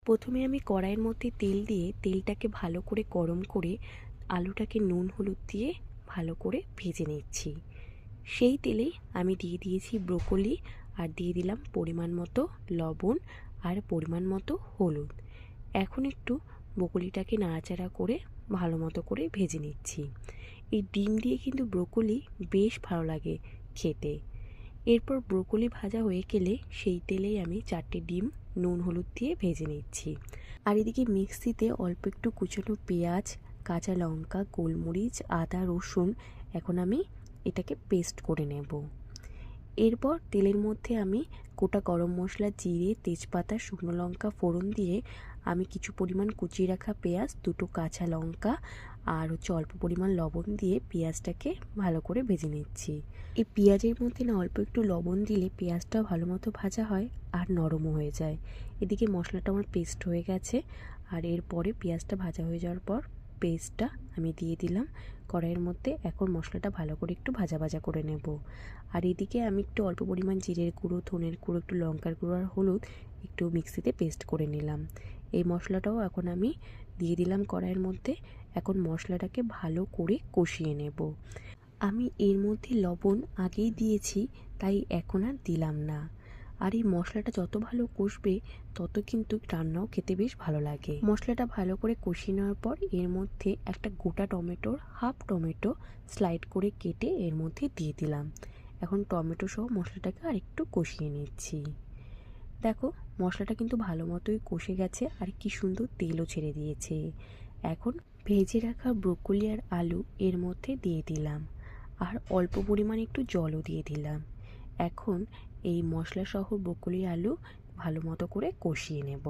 প্রথমে আমি কড়াইয়ের মধ্যে তেল দিয়ে তেলটাকে ভালো করে গরম করে আলুটাকে নুন হলুদ দিয়ে ভালো করে ভেজে নিচ্ছি। সেই তেলেই আমি দিয়ে দিয়েছি ব্রোকলি আর দিয়ে দিলাম পরিমাণ মতো লবণ আর পরিমাণ মতো হলুদ। এখন একটু ব্রোকলিটাকে নাড়াচাড়া করে ভালো মতো করে ভেজে নিচ্ছি। এই ডিম দিয়ে কিন্তু ব্রোকলি বেশ ভালো লাগে খেতে। এরপর ব্রোকলি ভাজা হয়ে গেলে সেই তেলেই আমি 4টে ডিম নুন হলুদ দিয়ে ভেজে নিচ্ছি। আর এদিকে মিক্সিতে অল্প একটু কুচনো পেঁয়াজ, কাঁচা লঙ্কা, গোলমরিচ, আদা, রসুন এখন আমি এটাকে পেস্ট করে নেব। এরপর তেলের মধ্যে আমি গোটা গরম মশলা, জিরে, তেজপাতা, শুকনো লঙ্কা ফোড়ন দিয়ে আমি কিছু পরিমাণ কুচিয়ে রাখা পেঁয়াজ, 2টো কাঁচা লঙ্কা আর অল্প পরিমাণ লবণ দিয়ে পেঁয়াজটাকে ভালো করে ভেজে নিচ্ছি। এই পেঁয়াজের মধ্যে না অল্প একটু লবণ দিলে পেঁয়াজটাও ভালো মতো ভাজা হয় আর নরমও হয়ে যায়। এদিকে মশলাটা আমার পেস্ট হয়ে গেছে আর এরপরে পেঁয়াজটা ভাজা হয়ে যাওয়ার পর পেস্টটা আমি দিয়ে দিলাম কড়াইয়ের মধ্যে। এখন মশলাটা ভালো করে একটু ভাজা ভাজা করে নেব। আর এদিকে আমি একটু অল্প পরিমাণ জিরের গুঁড়ো, ধনের গুঁড়ো, একটু লঙ্কার গুঁড়ো আর হলুদ একটু মিক্সিতে পেস্ট করে নিলাম। এই মশলাটাও এখন আমি দিয়ে দিলাম কড়াইয়ের মধ্যে। এখন মশলাটাকে ভালো করে কষিয়ে নেব। আমি এর মধ্যে লবণ আগেই দিয়েছি, তাই এখন আর দিলাম না। আর এই মশলাটা যত ভালো কষবে তত কিন্তু রান্নাও খেতে বেশ ভালো লাগে। মশলাটা ভালো করে কষিয়ে নেওয়ার পর এর মধ্যে একটা গোটা টমেটোর হাফ টমেটো স্লাইড করে কেটে এর মধ্যে দিয়ে দিলাম। এখন টমেটো সহ মশলাটাকে আর একটু কষিয়ে নিচ্ছি। দেখো মশলাটা কিন্তু ভালো মতোই কষে গেছে আর কি সুন্দর তেলও ছেড়ে দিয়েছে। এখন ভেজে রাখা ব্রোকলি আর আলু এর মধ্যে দিয়ে দিলাম আর অল্প পরিমাণে একটু জলও দিয়ে দিলাম। এখন এই মশলা সহ ব্রোকলি আলু ভালো মতো করে কষিয়ে নেব।